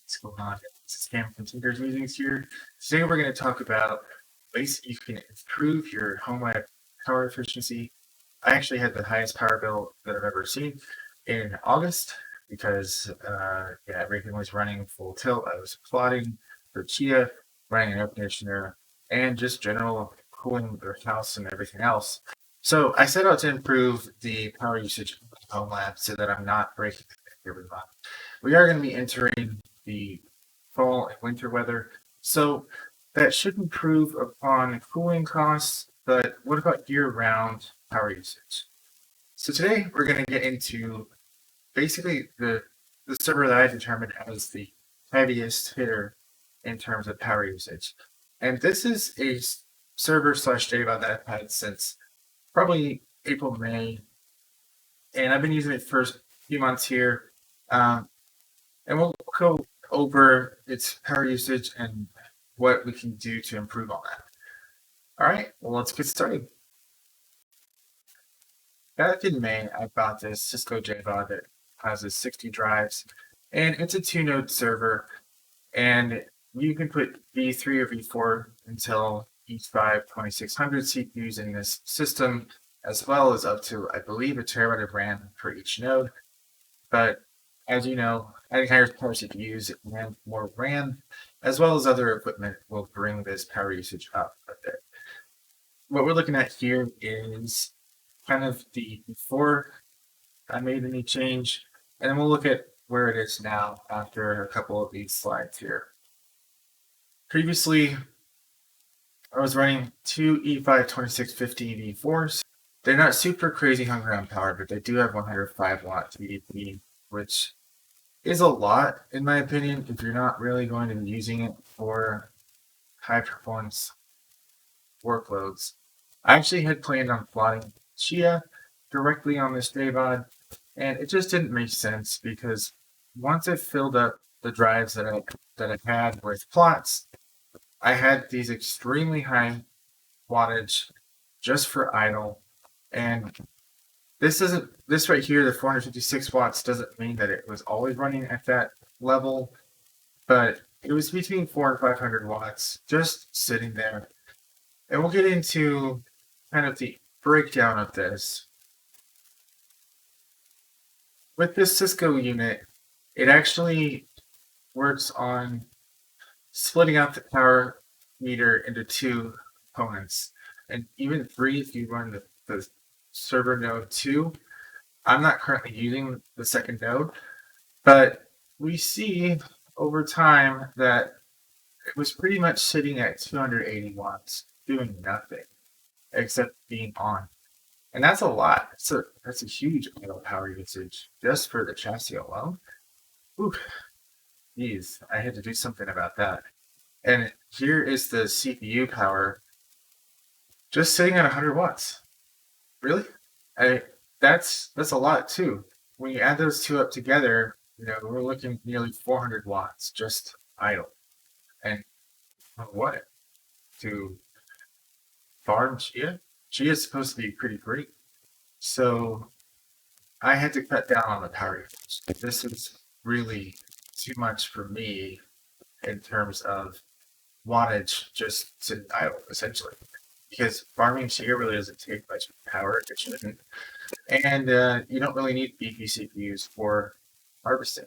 What's going on? This is Cam from Tinker's Musings here. Today we're going to talk about ways you can improve your homelab power efficiency. I actually had the highest power bill that I've ever seen in August because everything was running full tilt. I was plotting for Chia, running an air conditioner, and just general cooling the house and everything else. So I set out to improve the power usage of the home lab so that I'm not breaking every month. We are going to be entering the fall and winter weather, so that should improve upon cooling costs. But what about year-round power usage? So today we're going to get into basically the server that I determined as the heaviest hitter in terms of power usage, and this is a server slash JBOD that I've had since probably April, May, and I've been using it for a few months here. And we'll go over its power usage and what we can do to improve on that. All right, well, let's get started. Back in May, I bought this Cisco JBOD that has 60 drives, and it's a 2-node server, and you can put V3 or V4 until E5 2600 CPUs in this system, as well as up to, I believe, a terabyte of RAM for each node. But as you know, adding higher power CPUs and more RAM, as well as other equipment, will bring this power usage up a bit. What we're looking at here is kind of the before I made any change, and then we'll look at where it is now after a couple of these slides here. Previously, I was running two E5 2650 V4s. They're not super crazy hungry on power, but they do have 105 watt TDP, which is a lot, in my opinion, if you're not really going to be using it for high performance workloads. I actually had planned on plotting Chia directly on this JBOD, and it just didn't make sense because once I filled up the drives that I had with plots, I had these extremely high wattage just for idle, and this right here, the 456 watts, doesn't mean that it was always running at that level, but it was between 400 and 500 watts just sitting there. And we'll get into kind of the breakdown of this. With this Cisco unit, it actually works on splitting out the power meter into two components, and even three if you run the server node 2. I'm not currently using the second node, but we see over time that it was pretty much sitting at 280 watts, doing nothing except being on. And that's a lot. That's a huge idle power usage just for the chassis alone. Ooh, geez, I had to do something about that. And here is the CPU power just sitting at 100 watts. Really? That's a lot too. When you add those two up together, we're looking nearly 400 watts just idle. And what? To farm Chia? Chia is supposed to be pretty great. So I had to cut down on the power usage. This is really too much for me in terms of wattage just sitting idle, essentially. Because farming Chia really doesn't take much power, it shouldn't. And you don't really need beefy CPUs for harvesting.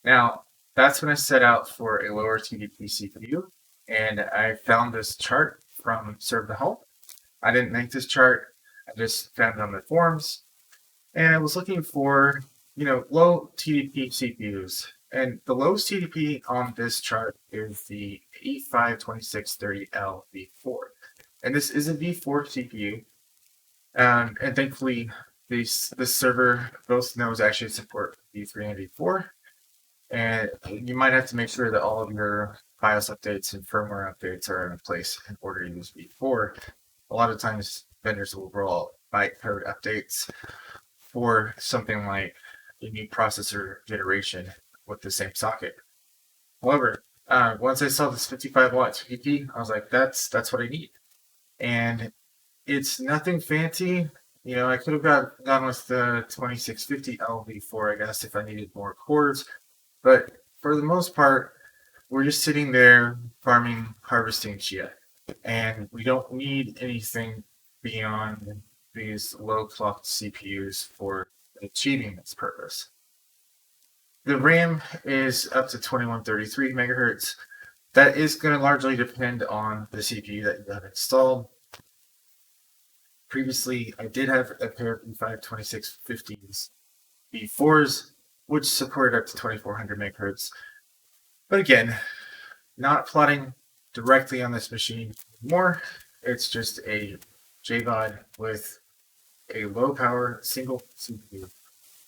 Now, that's when I set out for a lower TDP CPU, and I found this chart from Serve the Help. I didn't make this chart, I just found it on the forums, and I was looking for, low TDP CPUs. And the lowest TDP on this chart is the E5-2630L V4. And this is a V4 CPU. And thankfully, this server, both nodes actually support V3 and V4. And you might have to make sure that all of your BIOS updates and firmware updates are in place in order to use V4. A lot of times, vendors will roll bytecode updates for something like a new processor generation with the same socket. However, once I saw this 55 watt TDP, I was like, that's what I need. And it's nothing fancy. I could have gone with the 2650 LV4, I guess, if I needed more cores. But for the most part, we're just sitting there farming, harvesting chia, and we don't need anything beyond these low clocked CPUs for achieving this purpose. The RAM is up to 2133 megahertz. That is going to largely depend on the CPU that you have installed. Previously, I did have a pair of E5-2650s B4s, which supported up to 2400 megahertz. But again, not plotting directly on this machine anymore. It's just a JBOD with a low power single CPU.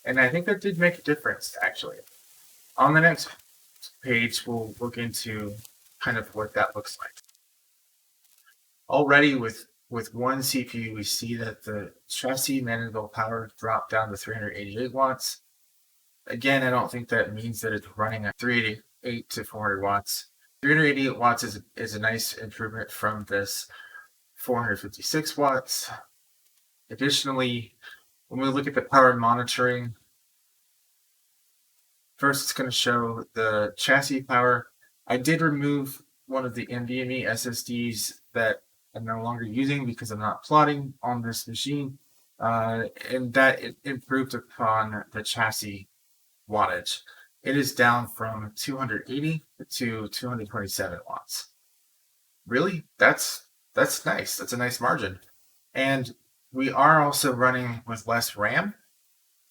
And I think that did make a difference, actually. On the next page, we'll look into kind of what that looks like. Already with one CPU, we see that the chassis manual power dropped down to 388 watts. Again, I don't think that means that it's running at 388 to 400 watts. 388 watts is a nice improvement from this 456 watts. Additionally, when we look at the power monitoring, first it's going to show the chassis power. I did remove one of the NVMe SSDs that I'm no longer using because I'm not plotting on this machine, and that it improved upon the chassis wattage. It is down from 280 to 227 watts. Really? That's nice. That's a nice margin. And we are also running with less RAM.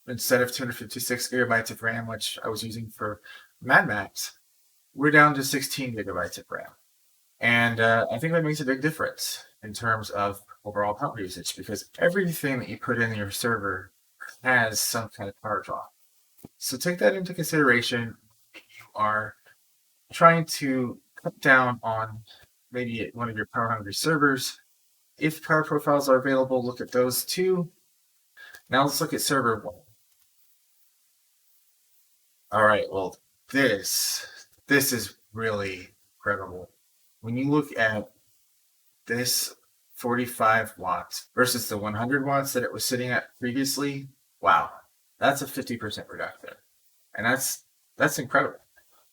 Instead of 256 gigabytes of RAM, which I was using for Mad Max, we're down to 16 gigabytes of RAM. And I think that makes a big difference in terms of overall power usage, because everything that you put in your server has some kind of power draw. So take that into consideration. If you are trying to cut down on maybe one of your power hungry servers. If power profiles are available, look at those too. Now let's look at server 1. All right, well, this is really incredible. When you look at this 45 watts versus the 100 watts that it was sitting at previously, wow, that's a 50% reduction. And that's incredible.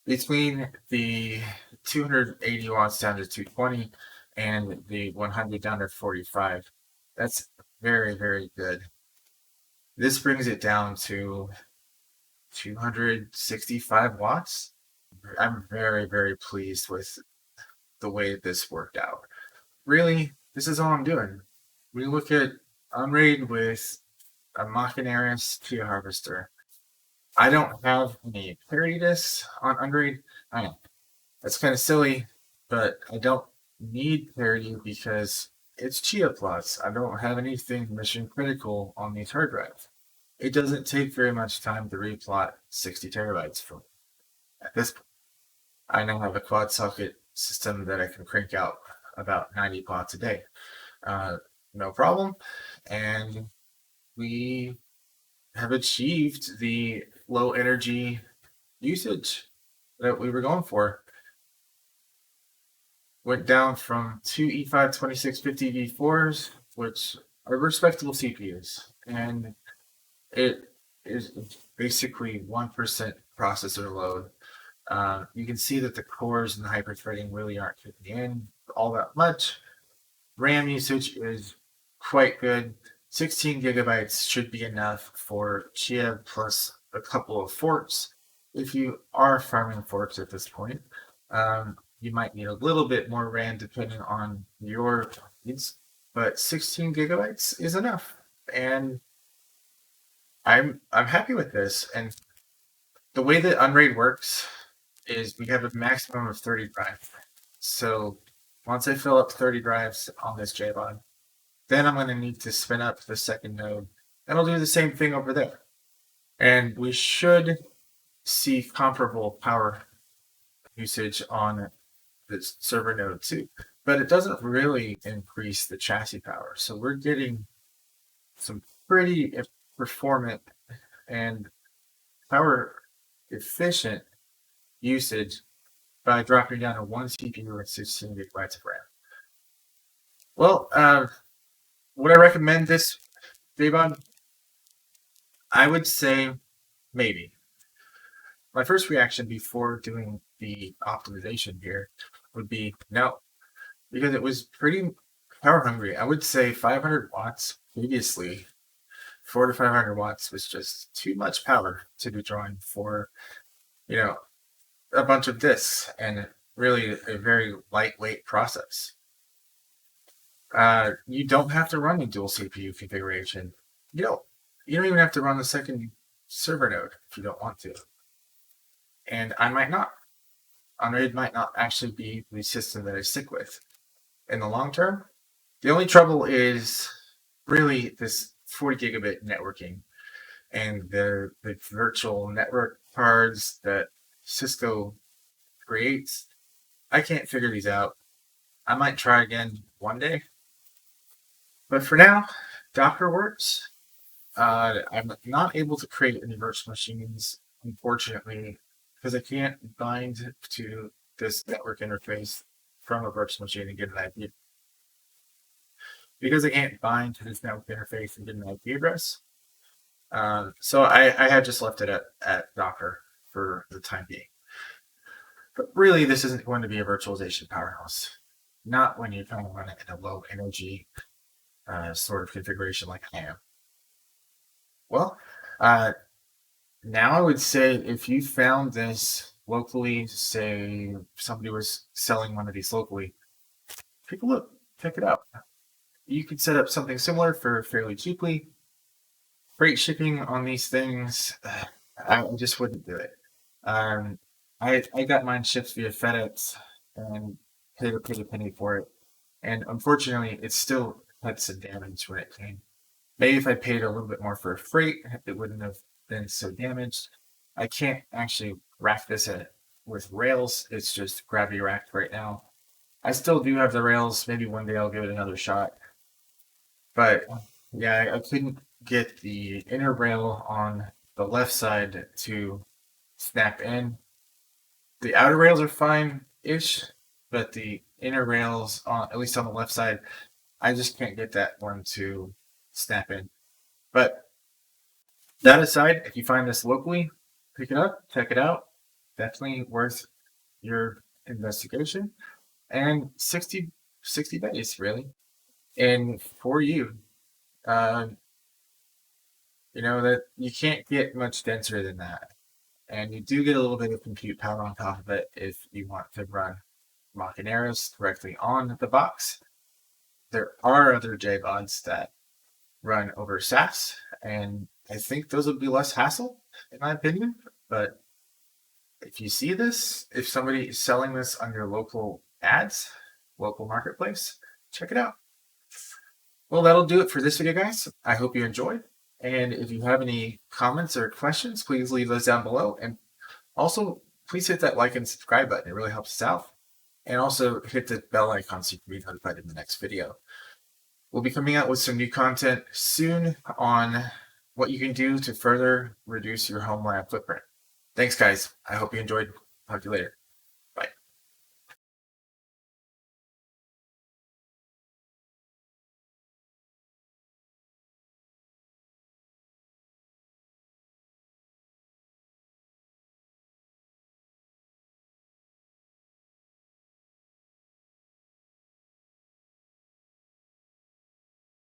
Between the 280 watts down to 220 and the 100 down to 45, that's very, very good. This brings it down to 265 watts. I'm very, very pleased with the way this worked out. Really, this is all I'm doing. We look at unRAID with a Machinaris Chia harvester. I don't have any parity disks on unRAID. I know that's kind of silly, but I don't need parity because it's Chia Plus. I don't have anything mission critical on these hard drives. It doesn't take very much time to replot 60 terabytes from at this point. I now have a quad socket system that I can crank out about 90 plots a day. No problem. And we have achieved the low energy usage that we were going for. Went down from two E5-2650 V4s, which are respectable CPUs, and it is basically 1% processor load. You can see that the cores and the hyperthreading really aren't kicking in all that much. RAM usage is quite good. 16 gigabytes should be enough for Chia plus a couple of forks. If you are farming forks at this point, you might need a little bit more RAM depending on your needs, but 16 gigabytes is enough. And I'm happy with this. And the way that unRAID works is we have a maximum of 30 drives. So once I fill up 30 drives on this JBOD, then I'm going to need to spin up the second node. And I'll do the same thing over there. And we should see comparable power usage on the server node too. But it doesn't really increase the chassis power. So we're getting some pretty performant and power efficient usage by dropping down to one CPU and 16 gigabytes of RAM. Well, would I recommend this JBOD? I would say maybe. my first reaction before doing the optimization here would be no, because it was pretty power hungry. I would say 500 watts previously, 400 to 500 watts was just too much power to be drawing for, you know, a bunch of disks and really a very lightweight process. You don't have to run a dual CPU configuration. You don't. You don't even have to run the second server node if you don't want to. And I might not. unRAID might not actually be the system that I stick with in the long term. The only trouble is really this 40 gigabit networking and the virtual network cards that Cisco creates. I can't figure these out. I might try again one day. But for now, Docker works. I'm not able to create any virtual machines, unfortunately, because I can't bind to this network interface from a virtual machine and get an IP. Because I can't bind to this network interface and get an IP address, so I had just left it at Docker for the time being. But really, this isn't going to be a virtualization powerhouse. Not when you kind of run it in a low energy sort of configuration like I am. Well, now I would say if you found this locally, say somebody was selling one of these locally, take a look, check it out. You could set up something similar for fairly cheaply. Freight shipping on these things, I just wouldn't do it. I got mine shipped via FedEx and paid a pretty penny for it. And unfortunately, it still had some damage when it came. Maybe if I paid a little bit more for freight, it wouldn't have been so damaged. I can't actually rack this with rails. It's just gravity racked right now. I still do have the rails. Maybe one day I'll give it another shot. But yeah, I couldn't get the inner rail on the left side to snap in. The outer rails are fine-ish, but the inner rails, at least on the left side, I just can't get that one to snap in. But that aside, if you find this locally, pick it up, check it out. Definitely worth your investigation. And 60 days, really. And for you, uh, that you can't get much denser than that. And you do get a little bit of compute power on top of it if you want to run Machineras directly on the box. There are other JBODs that run over SAS, and I think those would be less hassle, in my opinion. But if you see this, if somebody is selling this on your local ads, local marketplace, check it out. Well, that'll do it for this video, guys. I hope you enjoyed. And if you have any comments or questions, please leave those down below. And also, please hit that like and subscribe button. It really helps us out. And also hit the bell icon so you can be notified in the next video. We'll be coming out with some new content soon on what you can do to further reduce your home lab footprint. Thanks, guys. I hope you enjoyed. Talk to you later.